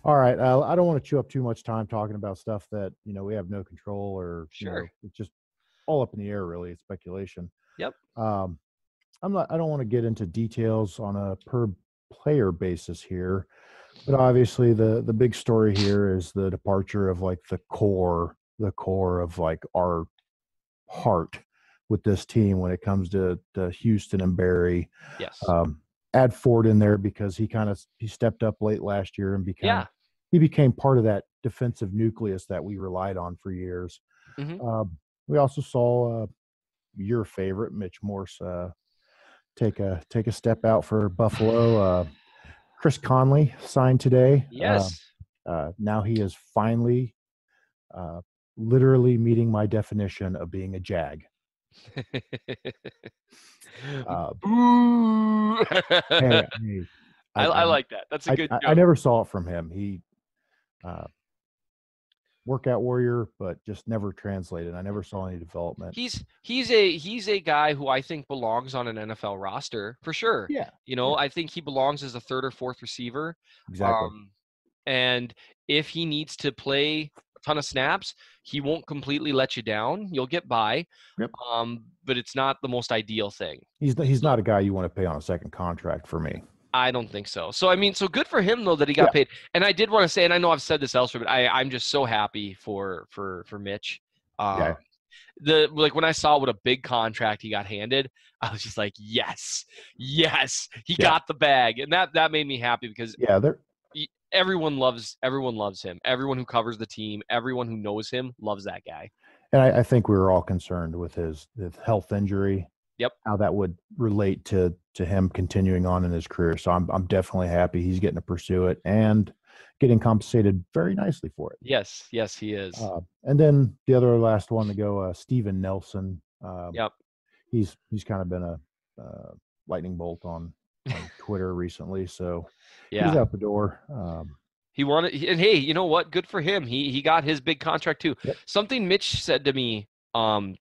All right. I don't want to chew up too much time talking about stuff that, we have no control or, Sure. it's just all up in the air, really. It's speculation. Yep. Um, I don't want to get into details on a per player basis here, but obviously the big story here is the departure of like the core of like our heart with this team when it comes to Houston and Barry. Yes. Add Ford in there because he stepped up late last year and Yeah. he became part of that defensive nucleus that we relied on for years. Hmm. We also saw your favorite Mitch Morse take a step out for Buffalo. Chris Conley signed today. Yes. Now he is finally uh, literally meeting my definition of being a Jag. Uh, Boo. hey, I like that. That's a good I joke. never saw it from him. He uh, workout warrior, but just never translated. I never saw any development. He's a guy who I think belongs on an NFL roster for sure. Yeah, I think he belongs as a third or fourth receiver. exactly. Um, and if he needs to play a ton of snaps, he won't completely let you down. You'll get by. Yep. But it's not the most ideal thing. He's So not a guy you want to pay on a second contract for me. I don't think so. So I mean, so good for him though that he Yeah. got paid. And I did want to say, and I know I've said this elsewhere, but I'm just so happy for Mitch. Um, Yeah. like when I saw what a big contract he got handed, I was just like, yes, he Yeah. got the bag, and that made me happy because Yeah. They're everyone loves him. Everyone who covers the team, everyone who knows him loves that guy. And I think we were all concerned with his health injury. Yep. How that would relate to him continuing on in his career. So I'm definitely happy he's getting to pursue it and getting compensated very nicely for it. Yes, he is. And then the other last one to go, Steven Nelson. Yep. He's kind of been a lightning bolt on Twitter recently, so Yeah. he's out the door. He wanted, and hey, you know what? Good for him. He got his big contract too. Yep. Something Mitch said to me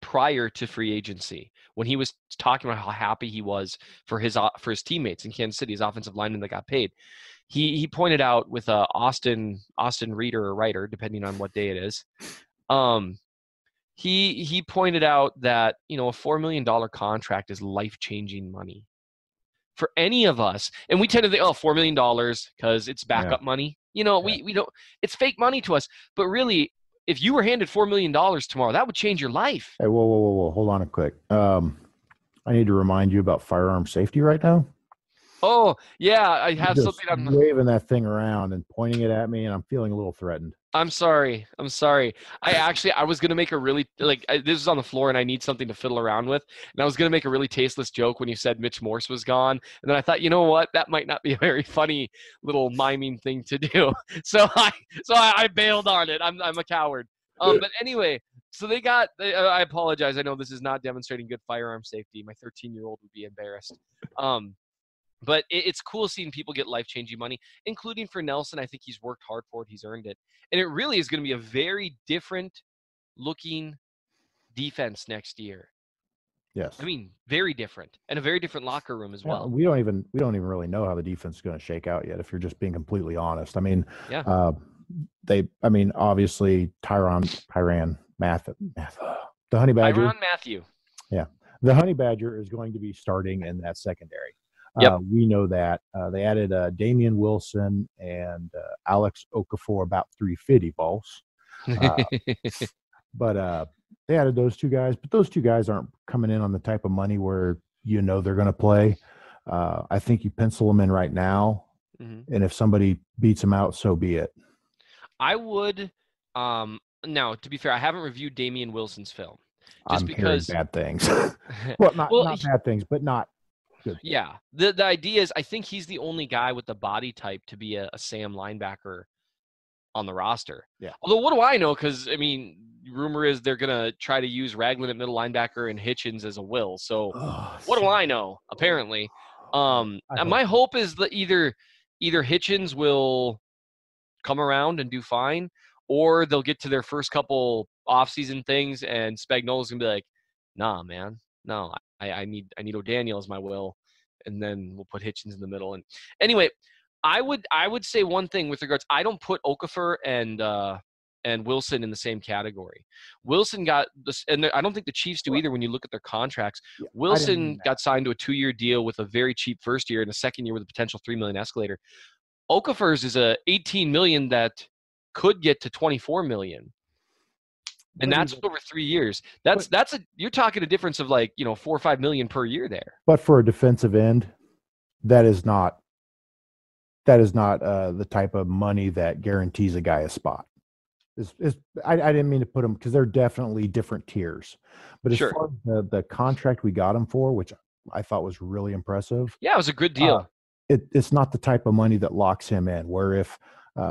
prior to free agency when he was talking about how happy he was for his teammates in Kansas City, his offensive linemen that got paid. He pointed out with Austin Reader or Writer, depending on what day it is. He pointed out that a $4 million contract is life-changing money for any of us, and we tend to think, oh, $4 million because it's backup money. We don't. It's fake money to us, but really, if you were handed $4 million tomorrow, that would change your life. Hey, whoa! Hold on a quick. I need to remind you about firearm safety right now. Oh yeah, I have Just something. I'm waving that thing around and pointing it at me, and I'm feeling a little threatened. I'm sorry. I was gonna make a really this is on the floor, and I need something to fiddle around with. And I was gonna make a really tasteless joke when you said Mitch Morse was gone, and then I thought, you know what, that might not be a very funny little miming thing to do. So I bailed on it. I'm a coward. But anyway, so they got. I apologize. I know this is not demonstrating good firearm safety. My 13-year-old would be embarrassed. But it's cool seeing people get life-changing money, including for Nelson. I think he's worked hard for it. He's earned it. And it really is going to be a very different looking defense next year. Yes. I mean, very different, and a very different locker room as well. We don't even really know how the defense is going to shake out yet, if you're just being completely honest. I mean, yeah. Obviously Tyrann Mathieu, the Honey Badger. Tyrann Mathieu. Yeah. The Honey Badger is going to be starting in that secondary. Yep. We know that. They added Damian Wilson and Alex Okafor, about 350 balls. But they added those two guys. But those two guys aren't coming in on the type of money where they're going to play. I think you pencil them in right now. Mm-hmm. And if somebody beats them out, so be it. I would. Now, to be fair, I haven't reviewed Damian Wilson's film. I'm hearing bad things. Well, not bad things, but not good. Yeah. The idea is I think he's the only guy with the body type to be a Sam linebacker on the roster. Yeah. Although what do I know? Because, I mean, rumor is they're going to try to use Ragland at middle linebacker and Hitchens as a will. So what do I know? Apparently. My hope is that either Hitchens will come around and do fine, or they'll get to their first couple off-season things and Spagnuolo's going to be like, nah, man. No, I need O'Daniel as my will, and then we'll put Hitchens in the middle. And anyway, I would say one thing with regards. I don't put Okafor and Wilson in the same category. Wilson got this, and I don't think the Chiefs do either when you look at their contracts. Yeah, I didn't mean Wilson that. got signed to a 2-year deal with a very cheap first year and a second year with a potential $3 million escalator. Okafor's is a $18 million that could get to $24 million. And But that's even over 3 years. but, You're talking a difference of like, 4 or 5 million per year there. but for a defensive end, that is not the type of money that guarantees a guy a spot. I didn't mean to put them because they're definitely different tiers. But as Sure. far as the contract we got him for, which I thought was really impressive, Yeah, it was a good deal. It's not the type of money that locks him in. Where if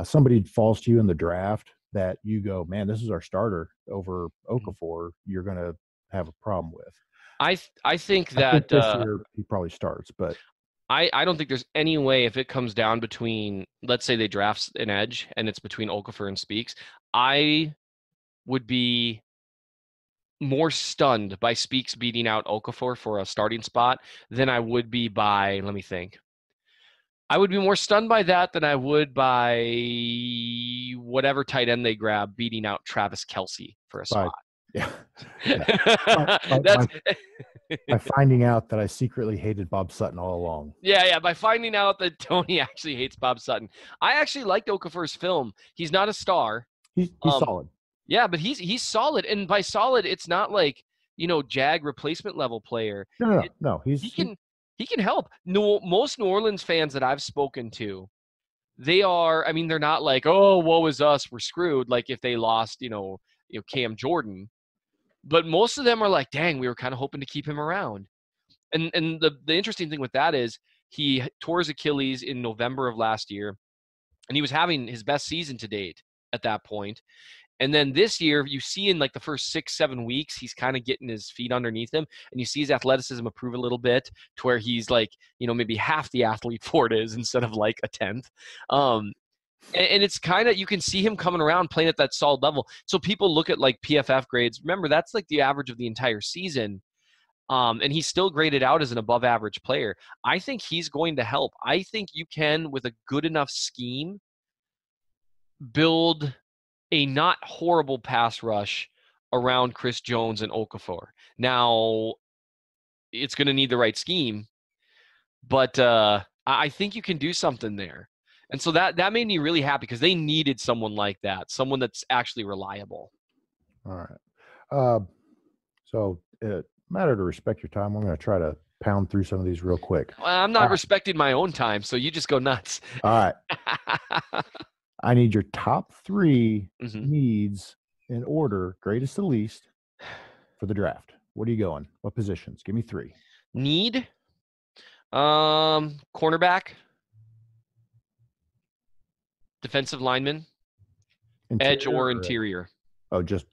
somebody falls to you in the draft that you go, man, this is our starter over Okafor, you're going to have a problem with. I think I think that this year he probably starts, but I don't think there's any way if it comes down between, let's say they draft an edge and it's between Okafor and Speaks, I would be more stunned by Speaks beating out Okafor for a starting spot than I would be by, let me think. I would be more stunned by that than I would by whatever tight end they grab beating out Travis Kelce for a spot. yeah. By finding out that I secretly hated Bob Sutton all along. Yeah. By finding out that Tony actually hates Bob Sutton. I actually liked Okafor's film. He's not a star. He's solid. Yeah, but he's solid. And by solid, it's not like, Jag replacement level player. No. He can help. Most New Orleans fans that I've spoken to, they're not like, oh, woe is us, we're screwed. Like if they lost, Cam Jordan. But most of them are like, dang, we were kind of hoping to keep him around. And the interesting thing with that is he tore his Achilles in November of last year, and he was having his best season to date at that point. And then this year, you see in like the first 6-7 weeks, he's kind of getting his feet underneath him, and you see his athleticism improve a little bit to where he's like, maybe half the athlete Ford is instead of like a tenth. And it's kind of, you can see him coming around playing at that solid level. So people look at like PFF grades. Remember, that's like the average of the entire season. And he's still graded out as an above average player. I think he's going to help. I think you can, with a good enough scheme, build a not horrible pass rush around Chris Jones and Okafor. Now, it's going to need the right scheme, but I think you can do something there. And so that made me really happy because they needed someone like that, someone that's actually reliable. All right. So matter to respect your time, I'm going to try to pound through some of these real quick. Well, I'm not respecting my own time, so you just go nuts. All right. I need your top 3 needs in order, greatest to least, for the draft. What are you going? What positions? Give me 3. Need? Cornerback. Defensive lineman. Edge or interior. That's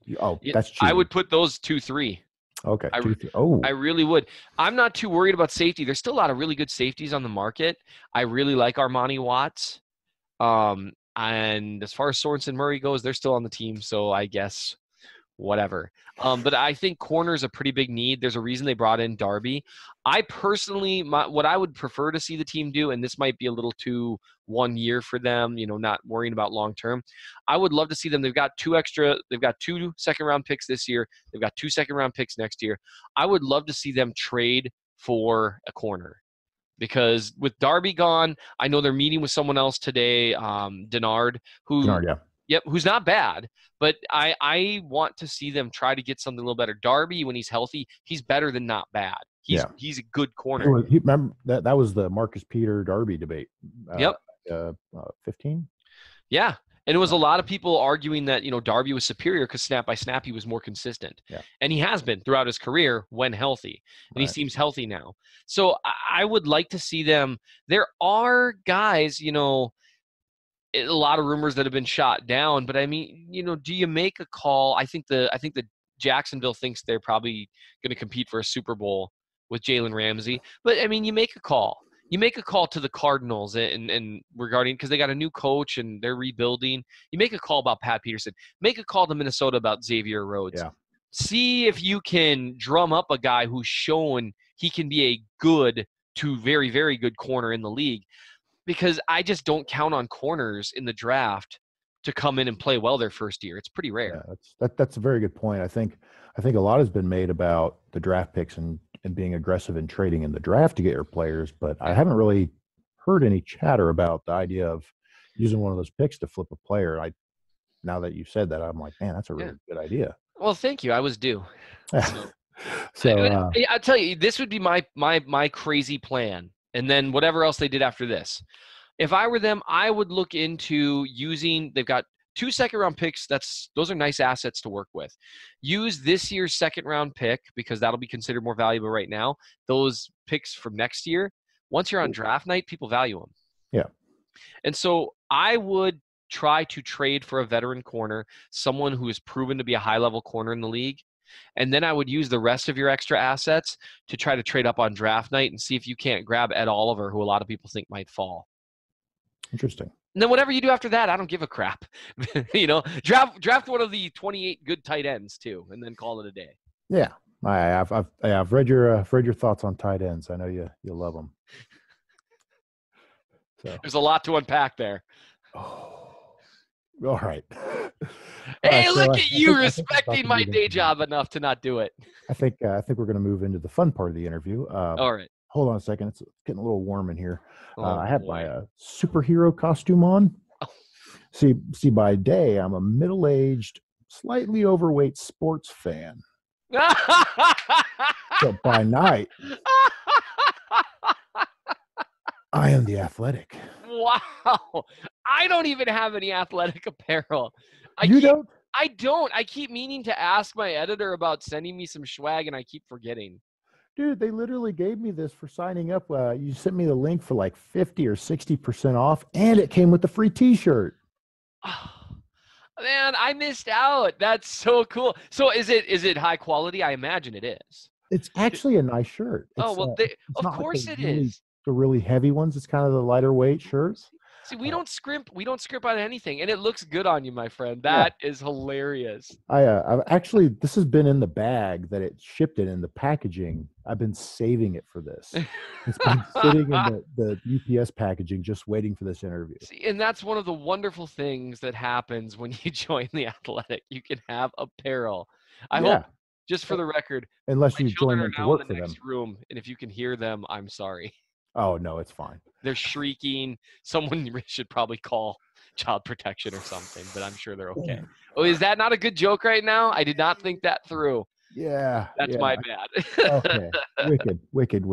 cheap. I would put those 2-3. Okay. I really would. I'm not too worried about safety. There's still a lot of really good safeties on the market. I really like Armani Watts. And as far as Sorensen Murray goes, they're still on the team. So I guess whatever. But I think corner is a pretty big need. There's a reason they brought in Darby. I personally, what I would prefer to see the team do, and this might be a little too 1 year for them, not worrying about long term. I would love to see them. They've got 2 second-round picks this year. They've got 2 second-round picks next year. I would love to see them trade for a corner. Because with Darby gone, I know they're meeting with someone else today, Denard, who's not bad, but I want to see them try to get something a little better. Darby, when he's healthy, he's better than not bad. He's a good corner. Remember that was the Marcus Peter Darby debate. 15. Yeah. And it was a lot of people arguing that, Darby was superior because snap by snap, he was more consistent. Yeah. And he has been throughout his career when healthy. And he seems healthy now. So I would like to see them. There are guys, a lot of rumors that have been shot down. But I mean, do you make a call? I think the Jacksonville thinks they're probably going to compete for a Super Bowl with Jalen Ramsey. But I mean, you make a call. You make a call to the Cardinals and regarding, because they got a new coach and they're rebuilding. You make a call about Pat Peterson. Make a call to Minnesota about Xavier Rhodes. Yeah. See if you can drum up a guy who's shown he can be a good to very, very good corner in the league. because I just don't count on corners in the draft to come in and play well their first year. It's pretty Yeah, rare. that's a very good point. I think a lot has been made about the draft picks and being aggressive in trading in the draft to get your players, but I Yeah. haven't really heard any chatter about the idea of using one of those picks to flip a player. Now that you said that, I'm like, man, that's a Yeah. really good idea. Well, thank you. I was due. So So I'll tell you, this would be my crazy plan, and then whatever else they did after this. If I were them, I would look into using. They've got 2 second-round picks. Those are nice assets to work with. Use this year's second-round pick because that'll be considered more valuable right now. Those picks from next year, once you're on draft night, people value them. yeah, And so I would try to trade for a veteran corner, someone who is proven to be a high-level corner in the league. And then I would use the rest of your extra assets to try to trade up on draft night and see if you can't grab Ed Oliver, who a lot of people think might fall. interesting. And then whatever you do after that, I don't give a crap. Draft one of the 28 good tight ends too, and then call it a day. Yeah, I've read your thoughts on tight ends. I know you love them. So There's a lot to unpack there. oh, all right. Hey, So look at you I think we're about respecting to my move day into job enough to not do it. I think we're going to move into the fun part of the interview. All right. Hold on a second. It's getting a little warm in here. Oh, I have boy. my superhero costume on. Oh. See, by day, I'm a middle-aged, slightly overweight sports fan. So by night, I am the athletic. Wow. I don't even have any athletic apparel. Don't? I don't. I keep meaning to ask my editor about sending me some swag, and I keep forgetting. Dude, they literally gave me this for signing up. You sent me the link for like 50 or 60% off, and it came with the free t-shirt. Oh, man, I missed out. That's so cool. So is it high quality? I imagine it is. It's actually a nice shirt. Oh, well, It's of not like course it is. the really heavy ones. It's kind of the lighter weight shirts. See, we don't scrimp on anything, and it looks good on you, my friend. Yeah. That is hilarious. I've actually, this has been in the bag that it shipped in the packaging. I've been saving it for this. It's been sitting in the UPS packaging, just waiting for this interview. See, and that's one of the wonderful things that happens when you join the Athletic. You can have apparel. I hope, just for the record, unless my you join children are them to now work in for the them. next room, and if you can hear them, I'm sorry. Oh no, it's fine. They're shrieking. Someone should probably call child protection or something, but I'm sure they're okay. Oh, is that not a good joke right now? I did not think that through. Yeah. That's my bad. Okay. Wicked.